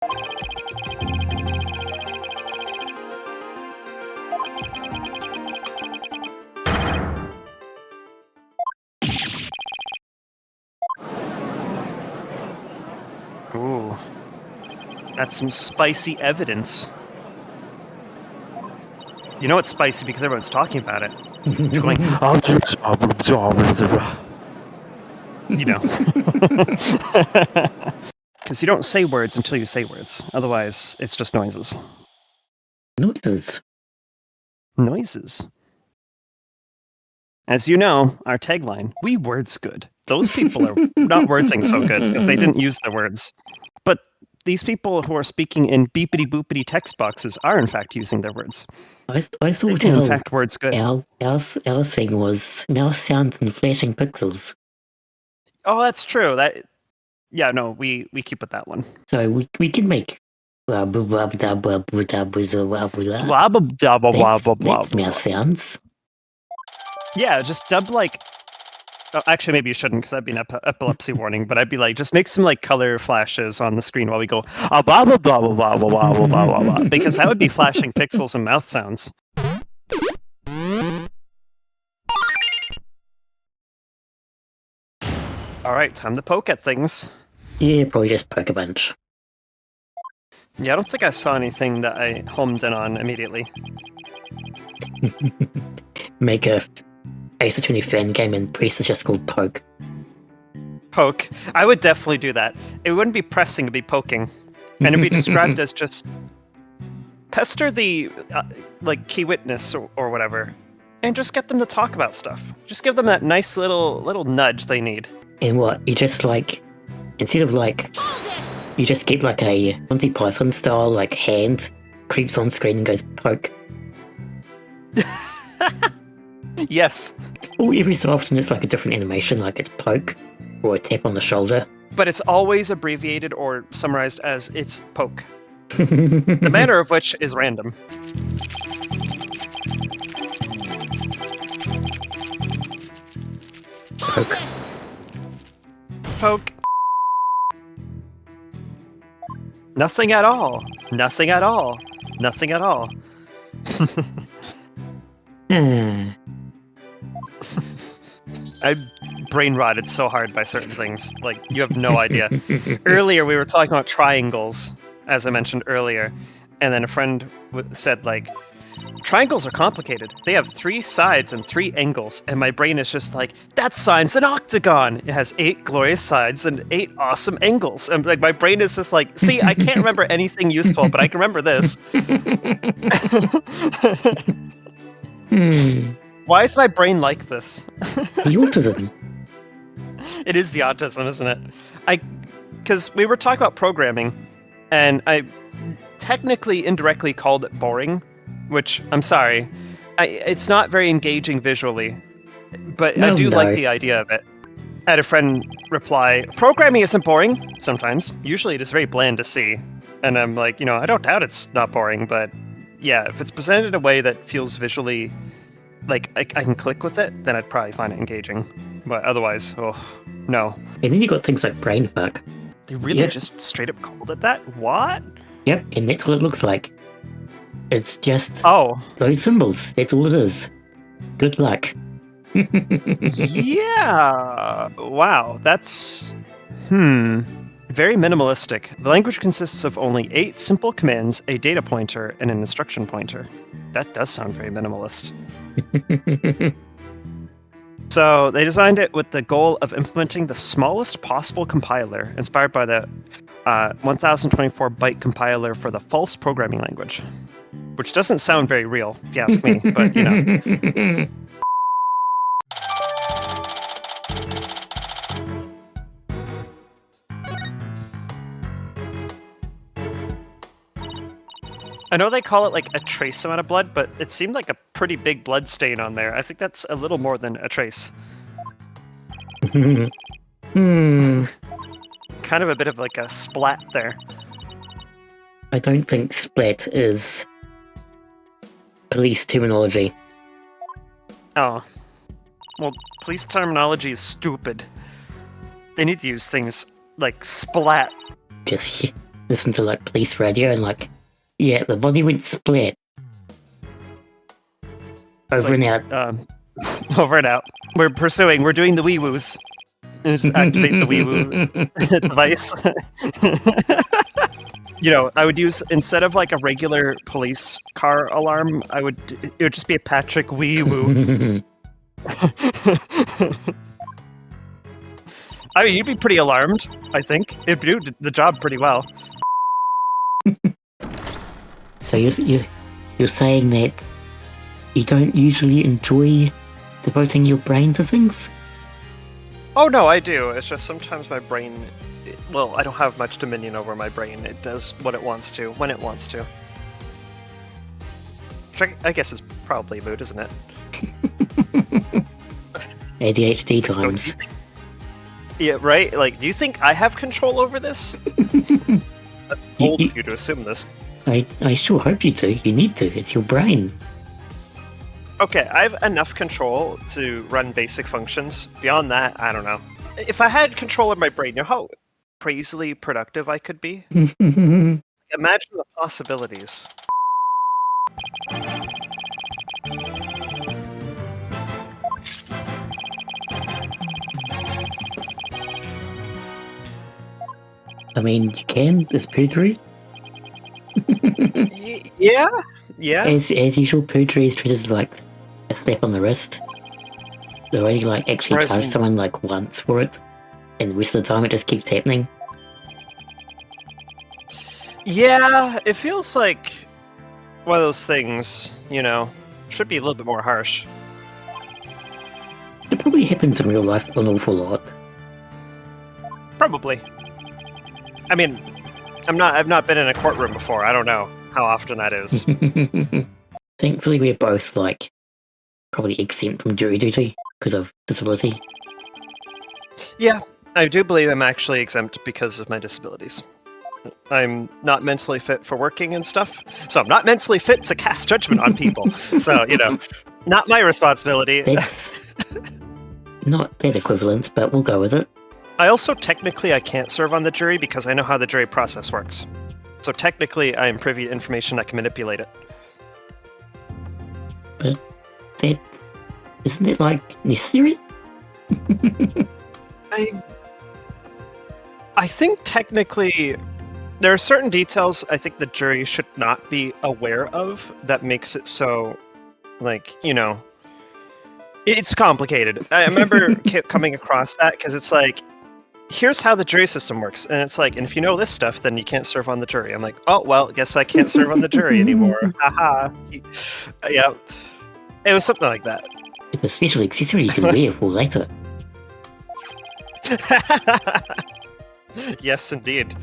Ooh. That's some spicy evidence. You know it's spicy because everyone's talking about it. You're going, you know. Because you don't say words until you say words. Otherwise, it's just noises. Noises. Noises. As you know, our tagline, we words good. Those people are not wordsing so good because they didn't use the words. But these people who are speaking in beepity-boopity text boxes are in fact using their words. I thought in fact words good. Our thing was mouse sounds and flashing pixels. Oh, that's true. Yeah, no, we keep with that one. So we can make that's mouse sounds. Yeah, just dub like. Oh, actually, maybe you shouldn't, because that'd be an epilepsy warning. But I'd be like, just make some like color flashes on the screen while we go blah blah blah blah blah blah blah blah blah blah, because that would be flashing pixels and mouth sounds. All right, time to poke at things. Yeah, probably just poke a bunch. Yeah, I don't think I saw anything that I homed in on immediately. Make a Ace Attorney fan game and priest is just called poke. Poke. I would definitely do that. It wouldn't be pressing, it'd be poking. And it'd be described as just pester the like key witness or whatever, and just get them to talk about stuff. Just give them that nice little nudge they need. And what, you just like, instead of like, you just get like a Monty Python style like hand creeps on screen and goes poke. Yes. Or every so often it's like a different animation, like it's poke or a tap on the shoulder. But it's always abbreviated or summarized as it's poke. The manner of which is random. Poke. Poke. Nothing at all. Nothing at all. Nothing at all. I brain rotted so hard by certain things. Like, you have no idea. Earlier, we were talking about triangles, as I mentioned earlier. And then a friend said, like, triangles are complicated. They have 3 sides and 3 angles. And my brain is just like, that sign's an octagon. It has 8 glorious sides and 8 awesome angles. And like, my brain is just like, see, I can't remember anything useful, but I can remember this. Why is my brain like this? The autism. It is the autism, isn't it? Because we were talking about programming, and I technically indirectly called it boring, which, I'm sorry, it's not very engaging visually, but I do like the idea of it. I had a friend reply, programming isn't boring, sometimes. Usually it is very bland to see. And I'm like, I don't doubt it's not boring, but yeah, if it's presented in a way that feels visually like I can click with it, then I'd probably find it engaging. But otherwise, no. And then you got things like brainfuck. They really just straight up called it that? What? Yep, and that's what it looks like. It's just those symbols. That's all it is. Good luck. Yeah. Wow, that's very minimalistic. The language consists of only 8 simple commands, a data pointer, and an instruction pointer. That does sound very minimalist. So they designed it with the goal of implementing the smallest possible compiler, inspired by the 1024-byte compiler for the false programming language, which doesn't sound very real, if you ask me, but I know they call it like a trace amount of blood, but it seemed like a pretty big blood stain on there. I think that's a little more than a trace. Kind of a bit of like a splat there. I don't think splat is police terminology. Oh. Well, police terminology is stupid. They need to use things like splat. Just listen to like police radio and like, yeah, the body went splat. Over and out. Over and out. We're doing the wee-woos. Just activate the wee-woo device. I would use, instead of like a regular police car alarm, it would just be a Patrick wee-woo. I mean, you'd be pretty alarmed, I think. It'd do the job pretty well. So you're saying that you don't usually enjoy devoting your brain to things? Oh, no, I do. It's just sometimes my brain... Well, I don't have much dominion over my brain. It does what it wants to, when it wants to. Which I guess is probably mood, isn't it? ADHD times. Yeah, right? Like, do you think I have control over this? That's bold of you to assume this. I sure hope you do. You need to. It's your brain. Okay, I have enough control to run basic functions. Beyond that, I don't know. If I had control of my brain, you know how crazily productive I could be? Imagine the possibilities. I mean, you can. There's perjury. Yeah. As usual, perjury is treated like a slap on the wrist. They only like actually charge someone like once for it, and the rest of the time it just keeps happening. Yeah, it feels like one of those things, should be a little bit more harsh. It probably happens in real life an awful lot. Probably. I mean, I've not been in a courtroom before. I don't know how often that is. Thankfully, we're both like probably exempt from jury duty because of disability. Yeah, I do believe I'm actually exempt because of my disabilities. I'm not mentally fit for working and stuff, so I'm not mentally fit to cast judgment on people. So, not my responsibility. That's not that equivalent, but we'll go with it. I also technically I can't serve on the jury because I know how the jury process works. So technically I am privy to information that can manipulate it. But isn't it like necessary? I think technically there are certain details I think the jury should not be aware of that makes it so, it's complicated. I remember coming across that because it's like, here's how the jury system works. And it's like, and if you know this stuff, then you can't serve on the jury. I'm like, oh, well, I guess I can't serve on the jury anymore. Haha. Yeah. It was something like that. It's a special accessory you can wear for later. Yes, indeed.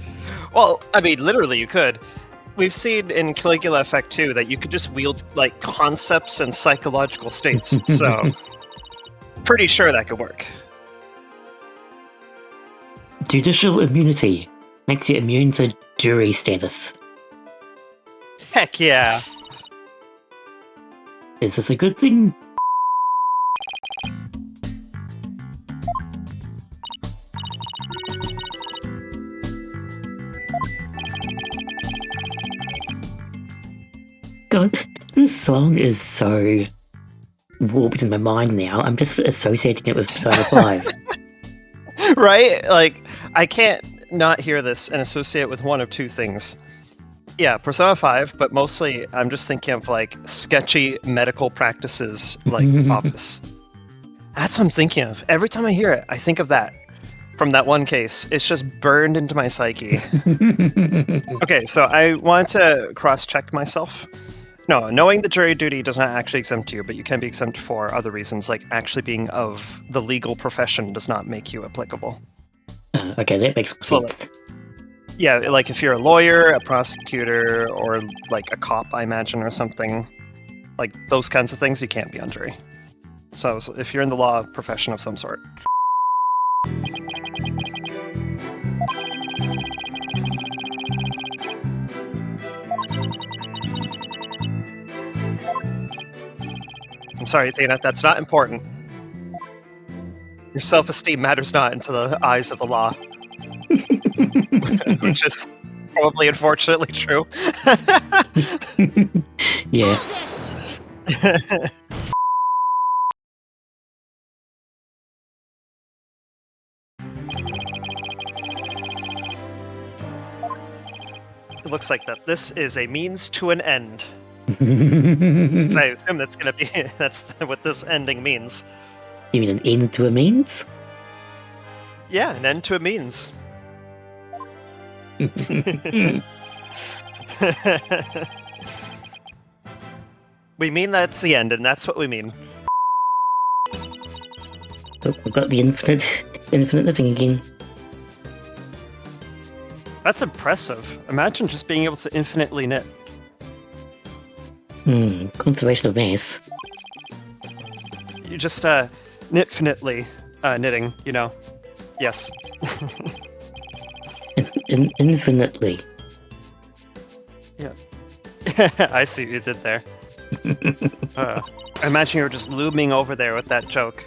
Well, I mean, literally you could. We've seen in Caligula Effect 2 that you could just wield, concepts and psychological states. So, pretty sure that could work. Judicial immunity makes you immune to jury status. Heck yeah. Is this a good thing? God, this song is so warped in my mind now. I'm just associating it with Persona 5. Right? I can't not hear this and associate it with one of two things. Yeah, Persona 5, but mostly I'm just thinking of, sketchy medical practices, Office. That's what I'm thinking of. Every time I hear it, I think of that. From that one case. It's just burned into my psyche. Okay, so I wanted to cross-check myself. No, knowing the jury duty does not actually exempt you, but you can be exempt for other reasons, like actually being of the legal profession does not make you applicable. Okay, that makes sense. Yeah, if you're a lawyer, a prosecutor, or a cop, I imagine, or something, those kinds of things, you can't be on jury. So if you're in the law profession of some sort. I'm sorry, Athena, that's not important. Your self-esteem matters not into the eyes of the law. Which is probably unfortunately true. Yeah. It looks like that this is a means to an end. 'Cause I assume that's gonna be that's what this ending means. You mean an end to a means? Yeah, an end to a means. We mean that's the end, and that's what we mean. Oh, we've got the infinite knitting again. That's impressive. Imagine just being able to infinitely knit. Conservation of mass. You just knitfinitely knitting, you know. Yes. Infinitely. Yeah. I see what you did there. I imagine you were just looming over there with that joke.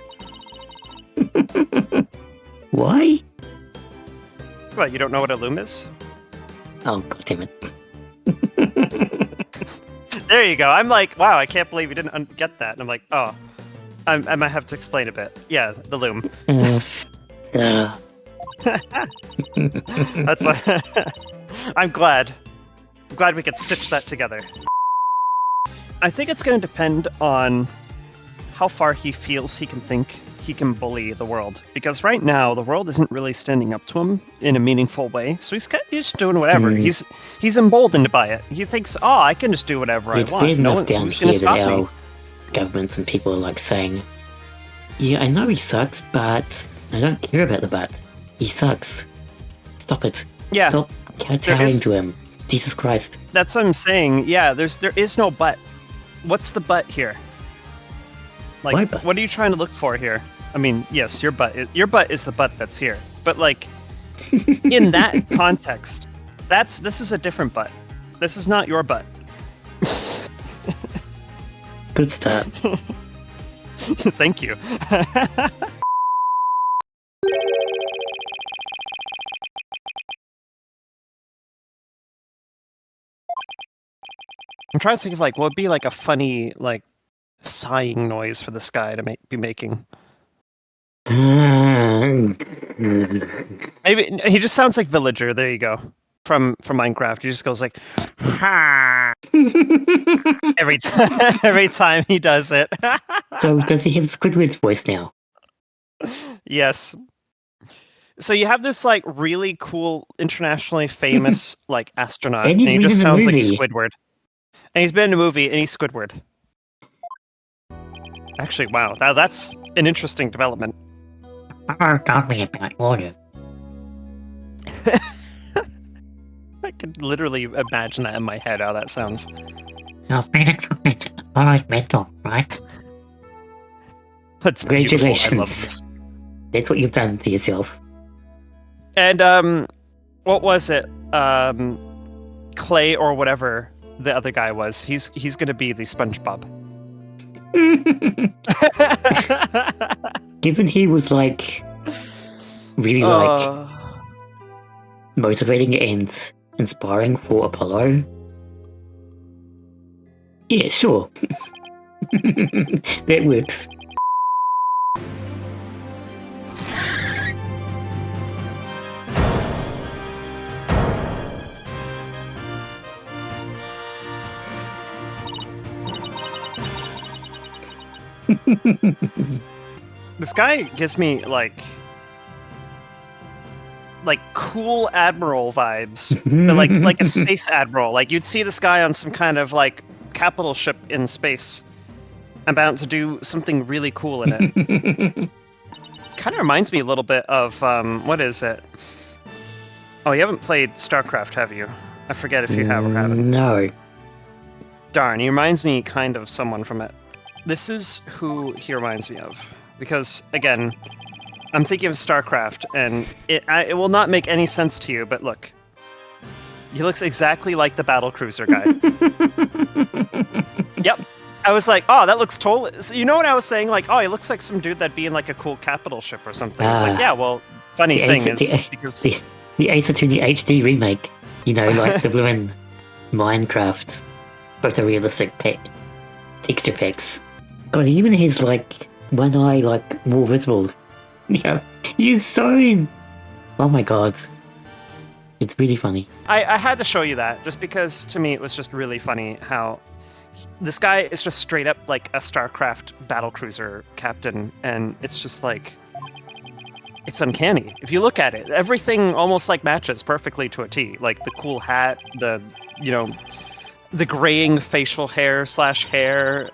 Why? What, you don't know what a loom is? Oh, god damn it. There you go. I'm like, wow, I can't believe you didn't get that. And I'm like, oh, I might have to explain a bit. Yeah, the loom. That's why. I'm glad. I'm glad we could stitch that together. I think it's going to depend on how far he feels he can think he can bully the world. Because right now, the world isn't really standing up to him in a meaningful way. So he's doing whatever. He's emboldened by it. He thinks, oh, I can just do whatever I want. It's No enough one, down who's going here to that stop me? our governments and people are like saying, yeah, I know he sucks, but I don't care about the but. He sucks. Stop it. Yeah. Stop kowtowing to him. Jesus Christ. That's what I'm saying. Yeah, there is no but. What's the but here? Like, Why but? what are you trying to look for here? I mean, yes, your butt is the butt that's here. But like, in that context, this is a different butt. This is not your butt. Good start. Thank you. I'm trying to think of like what would be like a funny like sighing noise for this guy to be making. Maybe he just sounds like Villager. There you go. From Minecraft, he just goes like every time he does it. So does he have Squidward's voice now? Yes. So you have this like really cool, internationally famous like astronaut, And he just been in a sounds like movie. Squidward. And he's been in a movie, and he's Squidward. Actually, wow, that's an interesting development. Tell me about water. I could literally imagine that in my head, how that sounds. Your favorite chocolate is always mental, right? That's beautiful. I love Congratulations. this. That's what you've done to yourself. And what was it? Clay or whatever the other guy was. He's gonna be the SpongeBob. Given he was like really like motivating and inspiring for Apollo. Yeah, sure. That works. This guy gives me like cool admiral vibes, but like a space admiral. Like you'd see this guy on some kind of like capital ship in space, about to do something really cool in it. Kind of reminds me a little bit of what is it? Oh, you haven't played StarCraft, have you? I forget if you have or haven't. No. Darn, he reminds me kind of someone from it. This is who he reminds me of. Because, again, I'm thinking of StarCraft, and it will not make any sense to you, but look. He looks exactly like the battlecruiser guy. Yep. I was like, oh, that looks totally... So you know what I was saying? Like, oh, he looks like some dude that'd be in like a cool capital ship or something. It's like, yeah, well, funny thing is... because The Ace Attorney HD remake. You know, like the blooming Minecraft photorealistic texture packs. God, he even has like one eye like more visible. Yeah, he's so. Oh my god, it's really funny. I had to show you that just because to me it was just really funny how this guy is just straight up like a StarCraft battlecruiser captain, and it's just like it's uncanny. If you look at it, everything almost like matches perfectly to a T. Like the cool hat, the the graying facial hair,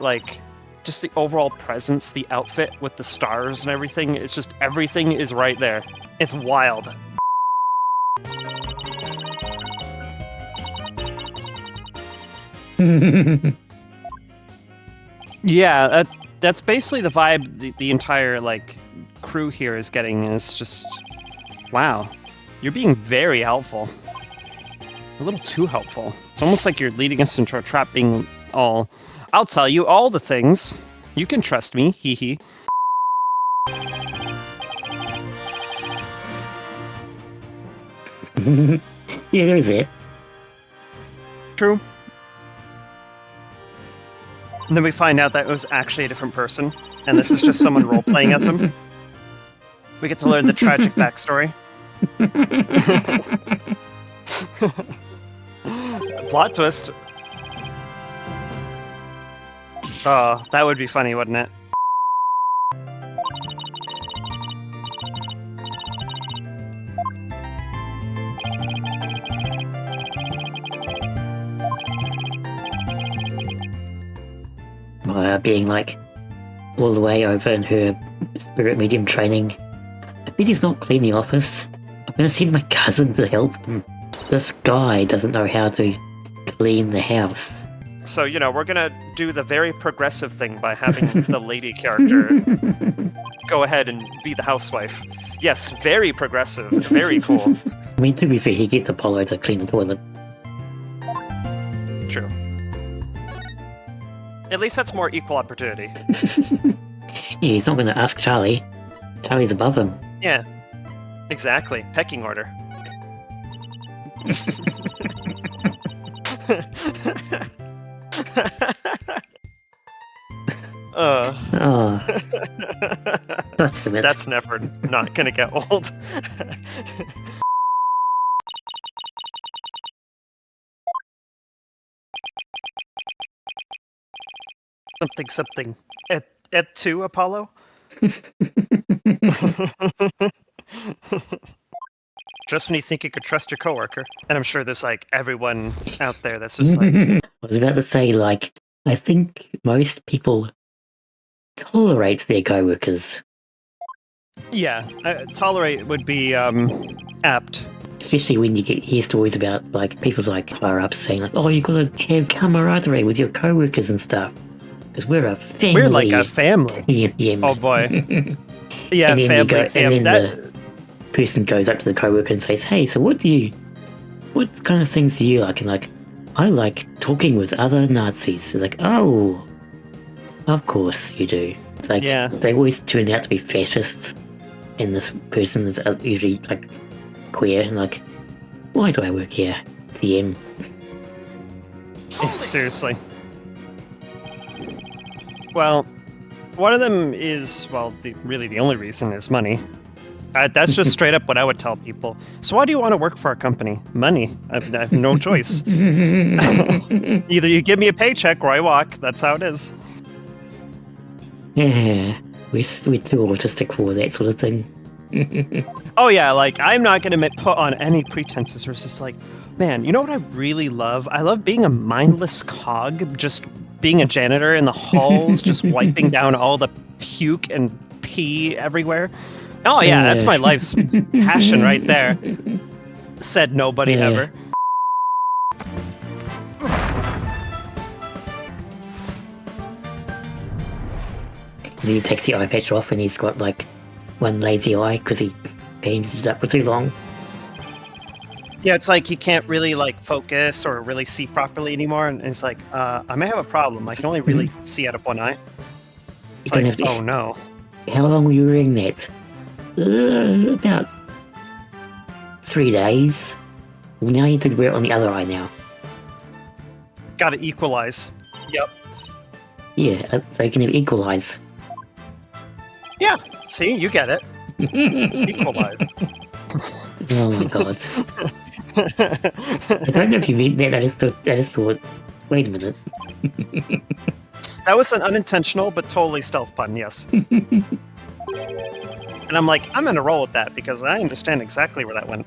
like just the overall presence, the outfit with the stars and everything. It's just everything is right there. It's wild. Yeah, that's basically the vibe the entire like crew here is getting. Is just wow, you're being very helpful. A little too helpful. It's almost like you're leading us into a trap, being all. I'll tell you all the things. You can trust me. Hee hee. Yeah, there's it. True. And then we find out that it was actually a different person, and this is just someone role-playing as them. We get to learn the tragic backstory. Plot twist. Oh, that would be funny, wouldn't it? Being like all the way over in her spirit medium training. I bet he's not clean the office. I'm gonna send my cousin to help him. This guy doesn't know how to clean the house. So, we're gonna do the very progressive thing by having the lady character go ahead and be the housewife. Yes, very progressive, very cool. I mean, to be fair, he gets Apollo to clean the toilet. True. At least that's more equal opportunity. Yeah, he's not going to ask Charlie. Charlie's above him. Yeah, exactly. Pecking order. Oh. That's never not going to get old. Something. Et tu, Apollo? Just when you think you could trust your coworker. And I'm sure there's like everyone out there that's just like... I was about to say, like, I think most people tolerate their coworkers. Yeah, tolerate would be apt. Especially when you hear stories about like people's like higher ups saying like, "Oh, you gotta have camaraderie with your coworkers and stuff because we're a family." We're like a family. Yeah. Oh boy. Yeah, and then family. And then the person goes up to the coworker and says, "Hey, so what kind of things do you like?" And like, "I like talking with other Nazis." It's like, "Oh, of course you do." It's like they always turn out to be fascists, and this person is usually like queer and like, why do I work here? TM. Seriously. Well, one of them is, really the only reason is money. That's just straight up what I would tell people. So why do you want to work for our company? Money. I have no choice. Either you give me a paycheck or I walk. That's how it is. Yeah, we're too autistic for that sort of thing. Oh yeah, like I'm not gonna put on any pretenses. It's just like, man, you know what I really love? I love being a mindless cog, just being a janitor in the halls, just wiping down all the puke and pee everywhere. Oh yeah, that's my life's passion right there. Said nobody ever. And he takes the eye patch off and he's got like one lazy eye because he games it up for too long. Yeah, it's like he can't really like focus or really see properly anymore, and it's like, I may have a problem. I can only really see out of one eye. It's like, oh no. How long were you wearing that? About 3 days. Well, now you need to wear it on the other eye now. Gotta equalize. Yep. Yeah, so you can equalize. Yeah. See, you get it. Equalize. Oh my god. I don't know if you mean that. I just thought, wait a minute. That was an unintentional but totally stealth pun, yes. And I'm like, I'm gonna roll with that because I understand exactly where that went.